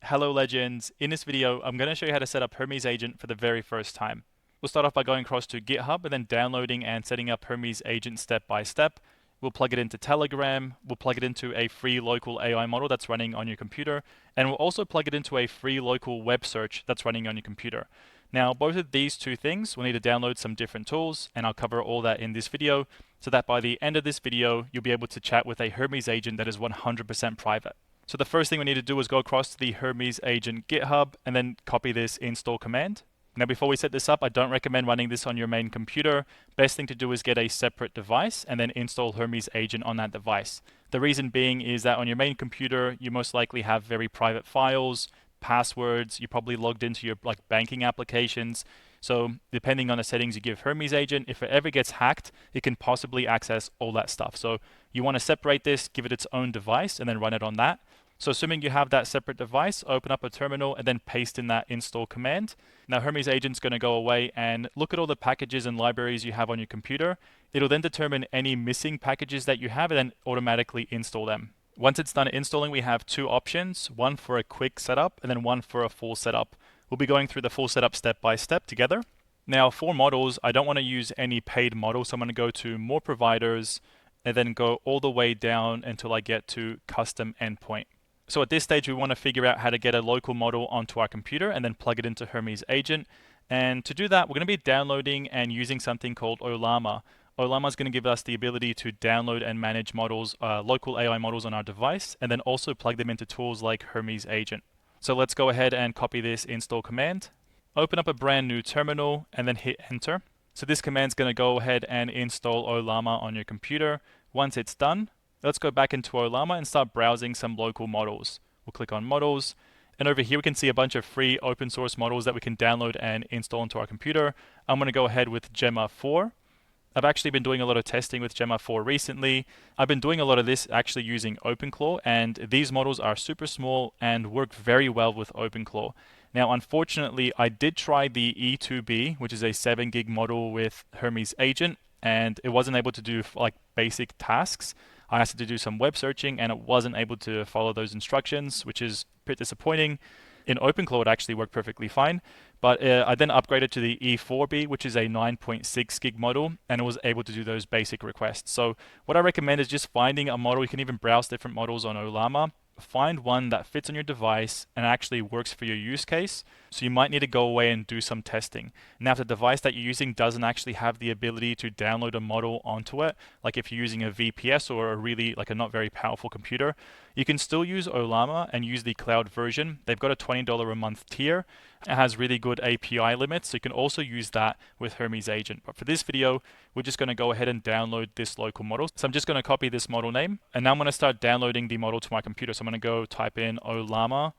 Hello legends, in this video I'm going to show you how to set up Hermes Agent for the very first time. We'll start off by going across to GitHub and then downloading and setting up Hermes Agent step by step. We'll plug it into Telegram, we'll plug it into a free local AI model that's running on your computer, and we'll also plug it into a free local web search that's running on your computer. Now both of these two things we'll need to download some different tools, and I'll cover all that in this video so that by the end of this video you'll be able to chat with a Hermes agent that is 100% private. So the first thing we need to do is go across to the Hermes Agent GitHub and then copy this install command. Now before we set this up, I don't recommend running this on your main computer. Best thing to do is get a separate device and then install Hermes Agent on that device. The reason being is that on your main computer, you most likely have very private files, passwords, you probably logged into your banking applications. So depending on the settings you give Hermes Agent, if it ever gets hacked, it can possibly access all that stuff. So you want to separate this, give it its own device, and then run it on that. So assuming you have that separate device, open up a terminal and then paste in that install command. Now Hermes Agent's going to go away and look at all the packages and libraries you have on your computer. It'll then determine any missing packages that you have and then automatically install them. Once it's done installing, we have two options, one for a quick setup and then one for a full setup. We'll be going through the full setup step by step together. Now for models, I don't want to use any paid model, so I'm going to go to more providers and then go all the way down until I get to custom endpoint. So at this stage, we want to figure out how to get a local model onto our computer and then plug it into Hermes Agent. And to do that, we're going to be downloading and using something called Ollama. Ollama is going to give us the ability to download and manage models, local AI models on our device, and then also plug them into tools like Hermes Agent. So let's go ahead and copy this install command. Open up a brand new terminal and then hit enter. So this command is going to go ahead and install Ollama on your computer. Once it's done, let's go back into Ollama and start browsing some local models. We'll click on models, and over here we can see a bunch of free open source models that we can download and install into our computer. I'm going to go ahead with Gemma 4. I've actually been doing a lot of testing with Gemma 4 recently. I've been doing a lot of this actually using OpenClaw, and these models are super small and work very well with OpenClaw. Now, unfortunately, I did try the E2B, which is a 7 gig model with Hermes Agent, and it wasn't able to do basic tasks. I had to do some web searching and it wasn't able to follow those instructions, which is a bit disappointing. In OpenClaw, it actually worked perfectly fine, but I then upgraded to the E4B, which is a 9.6 gig model, and it was able to do those basic requests. So what I recommend is just finding a model. You can even browse different models on Ollama. Find one that fits on your device and actually works for your use case. So you might need to go away and do some testing. Now, if the device that you're using doesn't actually have the ability to download a model onto it, like if you're using a VPS or a not very powerful computer, you can still use Ollama and use the cloud version. They've got a $20 a month tier. It has really good API limits, so you can also use that with Hermes Agent. But for this video, we're just going to go ahead and download this local model. So I'm just going to copy this model name, and now I'm going to start downloading the model to my computer. So I'm going to go type in Ollama,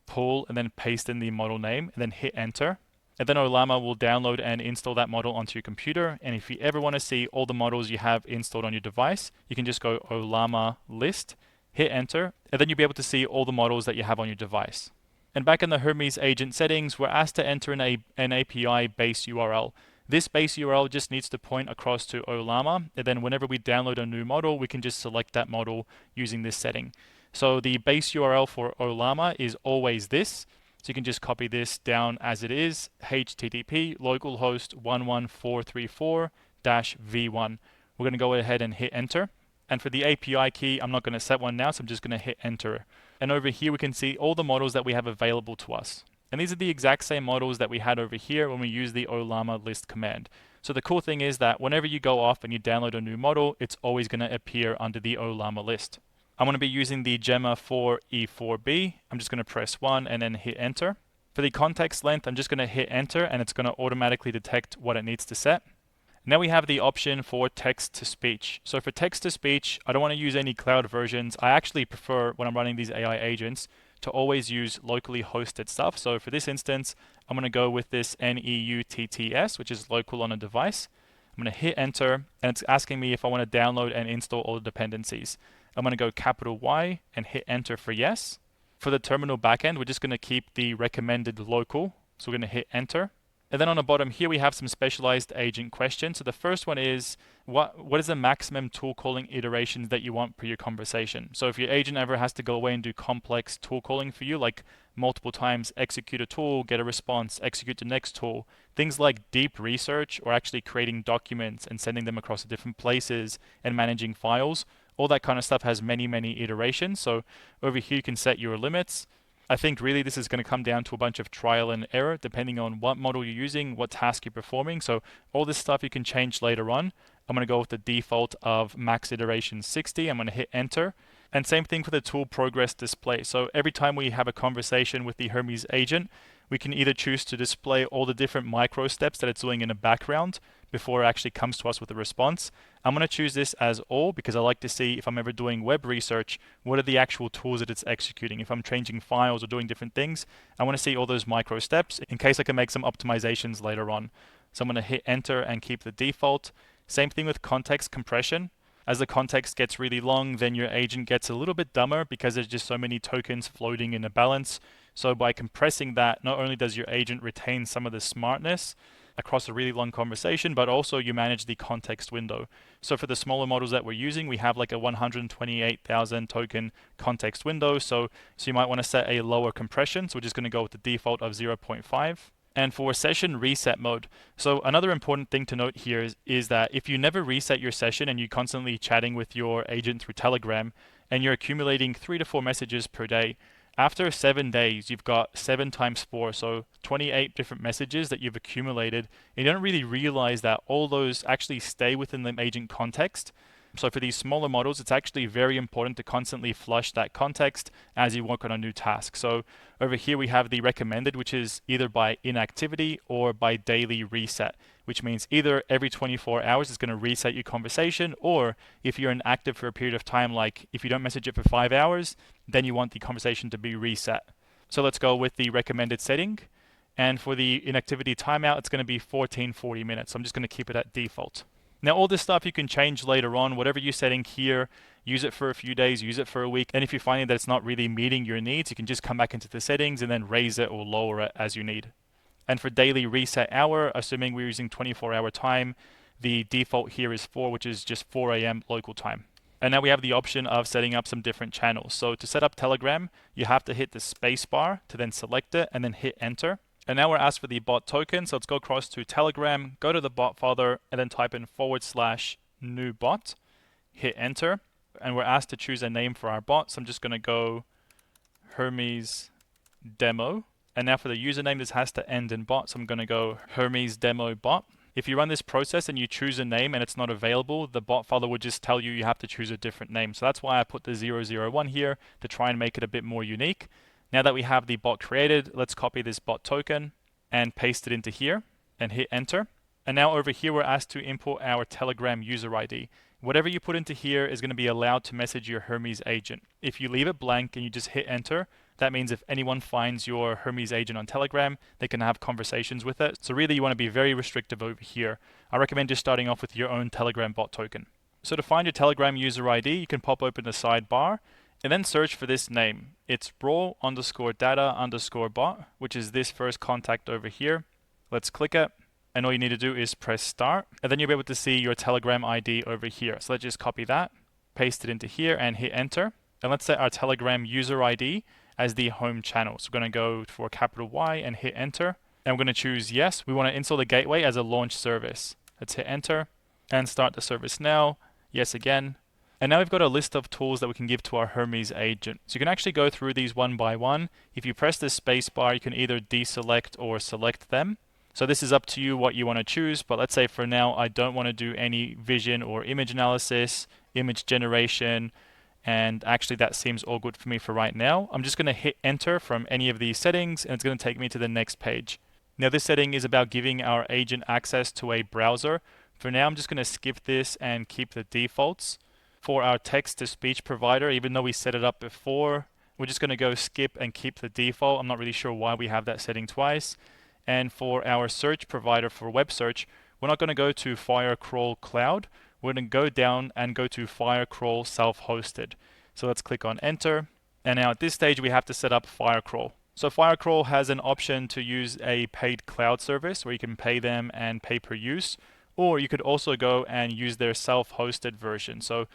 pull, and then paste in the model name, and then hit enter. And then Ollama will download and install that model onto your computer. And if you ever want to see all the models you have installed on your device, you can just go Ollama list, hit enter, and then you'll be able to see all the models that you have on your device. And back in the Hermes Agent settings, we're asked to enter an API base URL. This base URL just needs to point across to Ollama, and then whenever we download a new model, we can just select that model using this setting. So the base URL for Ollama is always this. So you can just copy this down as it is, http localhost 11434-v1. We're going to go ahead and hit enter. And for the API key, I'm not going to set one now, so I'm just going to hit enter. And over here, we can see all the models that we have available to us. And these are the exact same models that we had over here when we used the Ollama list command. So the cool thing is that whenever you go off and you download a new model, it's always going to appear under the Ollama list. I'm going to be using the Gemma 4 E4B. I'm just going to press 1 and then hit enter. For the context length, I'm just going to hit enter and it's going to automatically detect what it needs to set. Now we have the option for text to speech. So for text to speech, I don't want to use any cloud versions. I actually prefer, when I'm running these AI agents, to always use locally hosted stuff. So for this instance, I'm going to go with this NEUTTS, which is local on a device. I'm going to hit enter, and it's asking me if I want to download and install all the dependencies. I'm going to go capital Y and hit enter for yes. For the terminal backend, we're just going to keep the recommended local. So we're going to hit enter. And then on the bottom here, we have some specialized agent questions. So the first one is, what is the maximum tool calling iterations that you want per your conversation? So if your agent ever has to go away and do complex tool calling for you, like multiple times execute a tool, get a response, execute the next tool, things like deep research or actually creating documents and sending them across to different places and managing files, all that kind of stuff has many, many iterations. So over here, you can set your limits. I think really this is going to come down to a bunch of trial and error depending on what model you're using, what task you're performing. So all this stuff you can change later on. I'm going to go with the default of max iteration 60. I'm going to hit enter. And same thing for the tool progress display. So every time we have a conversation with the Hermes agent, we can either choose to display all the different micro steps that it's doing in the background before it actually comes to us with a response. I'm going to choose this as all because I like to see if I'm ever doing web research, what are the actual tools that it's executing. If I'm changing files or doing different things, I want to see all those micro steps in case I can make some optimizations later on. So I'm going to hit enter and keep the default. Same thing with context compression. As the context gets really long, then your agent gets a little bit dumber because there's just so many tokens floating in a balance. So by compressing that, not only does your agent retain some of the smartness across a really long conversation, but also you manage the context window. So for the smaller models that we're using, we have like a 128,000 token context window. So you might want to set a lower compression. So we're just going to go with the default of 0.5. And for session reset mode, so another important thing to note here is that if you never reset your session and you're constantly chatting with your agent through Telegram and you're accumulating 3 to 4 messages per day, after 7 days, you've got 7 times 4, so 28 different messages that you've accumulated. And you don't really realize that all those actually stay within the agent context. So for these smaller models, it's actually very important to constantly flush that context as you work on a new task. So over here, we have the recommended, which is either by inactivity or by daily reset, which means either every 24 hours it's going to reset your conversation, or if you're inactive for a period of time, like if you don't message it for 5 hours, then you want the conversation to be reset. So let's go with the recommended setting. And for the inactivity timeout, it's going to be 1440 minutes. So I'm just going to keep it at default. Now, all this stuff you can change later on. Whatever you're setting here, use it for a few days, use it for a week. And if you're finding that it's not really meeting your needs, you can just come back into the settings and then raise it or lower it as you need. And for daily reset hour, assuming we're using 24-hour time, the default here is 4, which is just 4 a.m. local time. And now we have the option of setting up some different channels. So to set up Telegram, you have to hit the space bar to then select it and then hit enter. And now we're asked for the bot token. So let's go across to Telegram, go to the bot folder, and then type in /new bot, hit enter. And we're asked to choose a name for our bot. So I'm just going to go Hermes demo. And now for the username, this has to end in bot. So I'm going to go Hermes demo bot. If you run this process and you choose a name and it's not available, the bot folder would just tell you have to choose a different name. So that's why I put the 001 here to try and make it a bit more unique. Now that we have the bot created, let's copy this bot token and paste it into here and hit enter. And now over here, we're asked to import our Telegram user ID. Whatever you put into here is going to be allowed to message your Hermes agent. If you leave it blank and you just hit enter, that means if anyone finds your Hermes agent on Telegram, they can have conversations with it. So really you want to be very restrictive over here. I recommend just starting off with your own Telegram bot token. So to find your Telegram user ID, you can pop open the sidebar and then search for this name. It's raw_data_bot, which is this first contact over here. Let's click it. And all you need to do is press start. And then you'll be able to see your Telegram ID over here. So let's just copy that, paste it into here and hit enter. And let's set our Telegram user ID as the home channel. So we're going to go for capital Y and hit enter. And we're going to choose yes. We want to install the gateway as a launch service. Let's hit enter and start the service now. Yes again. And now we've got a list of tools that we can give to our Hermes agent. So you can actually go through these one by one. If you press the space bar, you can either deselect or select them. So this is up to you what you want to choose, but let's say for now I don't want to do any vision or image analysis, image generation, and actually that seems all good for me for right now. I'm just going to hit enter from any of these settings and it's going to take me to the next page. Now this setting is about giving our agent access to a browser. For now I'm just going to skip this and keep the defaults. For our text-to-speech provider, even though we set it up before, we're just going to go skip and keep the default. I'm not really sure why we have that setting twice. And for our search provider for web search, we're not going to go to Firecrawl Cloud. We're going to go down and go to Firecrawl Self-Hosted. So let's click on enter. And now at this stage, we have to set up Firecrawl. So Firecrawl has an option to use a paid cloud service where you can pay them and pay per use, or you could also go and use their self-hosted version. So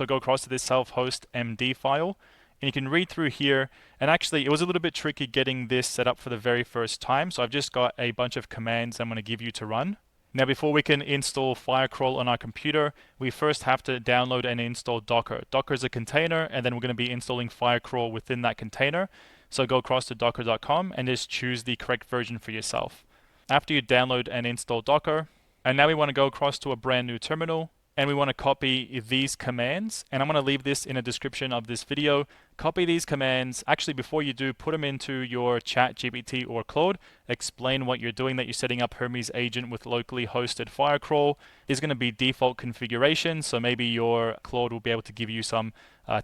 go across to this self-host MD file, and you can read through here. And actually, it was a little bit tricky getting this set up for the very first time. So I've just got a bunch of commands I'm going to give you to run. Now, before we can install Firecrawl on our computer, we first have to download and install Docker. Docker is a container, and then we're going to be installing Firecrawl within that container. So go across to docker.com and just choose the correct version for yourself. After you download and install Docker, and now we want to go across to a brand new terminal, and we want to copy these commands, and I'm going to leave this in a description of this video. Copy these commands. Actually, before you do, put them into your ChatGPT or Claude. Explain what you're doing, that you're setting up Hermes agent with locally hosted Firecrawl. Is going to be default configuration, so maybe your Claude will be able to give you some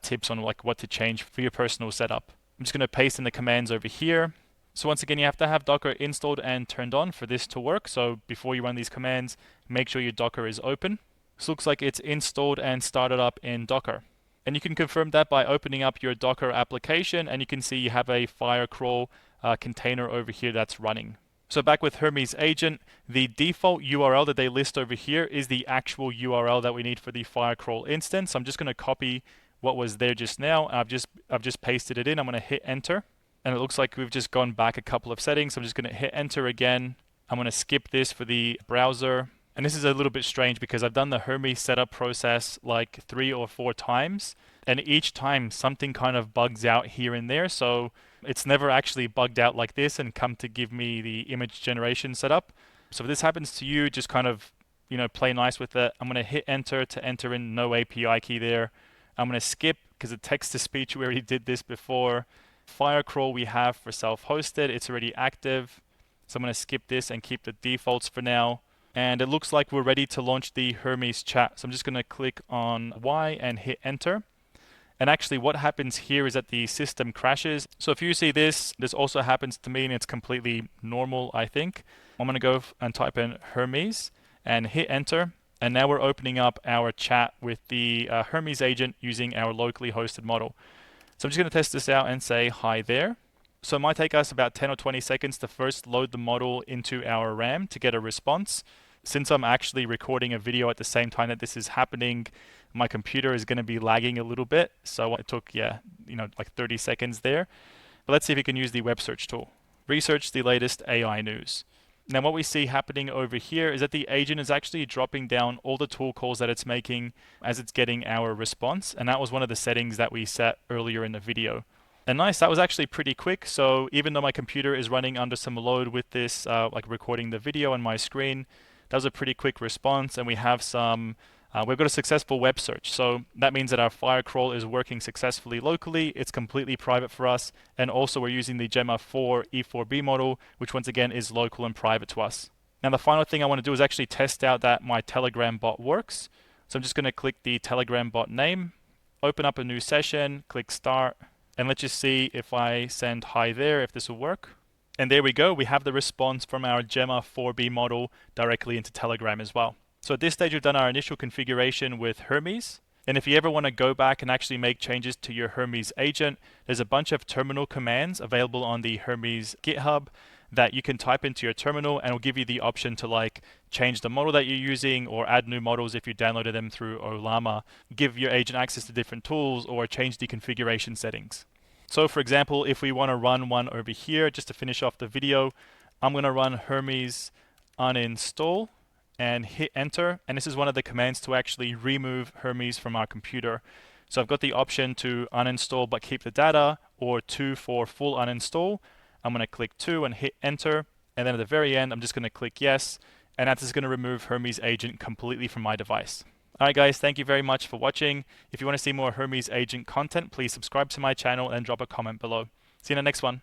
tips on like what to change for your personal setup. I'm just going to paste in the commands over here. So once again, you have to have Docker installed and turned on for this to work. So before you run these commands, make sure your Docker is open. This looks like it's installed and started up in Docker. And you can confirm that by opening up your Docker application, and you can see you have a Firecrawl container over here that's running. So back with Hermes agent, the default URL that they list over here is the actual URL that we need for the Firecrawl instance. I'm just going to copy what was there just now. I've just pasted it in. I'm going to hit enter, and it looks like we've just gone back a couple of settings. I'm just going to hit enter again. I'm going to skip this for the browser. And this is a little bit strange because I've done the Hermes setup process like 3 or 4 times, and each time something kind of bugs out here and there. So it's never actually bugged out like this and come to give me the image generation setup. So if this happens to you, just kind of, play nice with it. I'm going to hit enter to enter in no API key there. I'm going to skip because the text to speech, we already did this before. Firecrawl we have for self-hosted. It's already active. So I'm going to skip this and keep the defaults for now. And it looks like we're ready to launch the Hermes chat. So I'm just going to click on Y and hit enter. And actually what happens here is that the system crashes. So if you see this also happens to me, and it's completely normal, I think. I'm going to go and type in Hermes and hit enter. And now we're opening up our chat with the Hermes agent using our locally hosted model. So I'm just going to test this out and say hi there. So it might take us about 10 or 20 seconds to first load the model into our RAM to get a response. Since I'm actually recording a video at the same time that this is happening, my computer is going to be lagging a little bit. So it took, like 30 seconds there. But let's see if we can use the web search tool. Research the latest AI news. Now what we see happening over here is that the agent is actually dropping down all the tool calls that it's making as it's getting our response. And that was one of the settings that we set earlier in the video. And nice, that was actually pretty quick. So even though my computer is running under some load with this, like recording the video on my screen, that was a pretty quick response. And we have we've got a successful web search. So that means that our Firecrawl is working successfully locally. It's completely private for us. And also we're using the Gemma 4 E4B model, which once again is local and private to us. Now the final thing I want to do is actually test out that my Telegram bot works. So I'm just going to click the Telegram bot name, open up a new session, click start. And let's just see if I send hi there, if this will work. And there we go. We have the response from our Gemma 4B model directly into Telegram as well. So at this stage, we've done our initial configuration with Hermes. And if you ever want to go back and actually make changes to your Hermes agent, there's a bunch of terminal commands available on the Hermes GitHub that you can type into your terminal, and it'll give you the option to like change the model that you're using or add new models if you downloaded them through Olama, give your agent access to different tools, or change the configuration settings. So for example, if we want to run one over here, just to finish off the video, I'm going to run Hermes uninstall and hit enter. And this is one of the commands to actually remove Hermes from our computer. So I've got the option to uninstall but keep the data, or 2 for full uninstall. I'm going to click 2 and hit enter. And then at the very end, I'm just going to click yes. And that's just going to remove Hermes agent completely from my device. Alright guys, thank you very much for watching. If you want to see more Hermes agent content, please subscribe to my channel and drop a comment below. See you in the next one.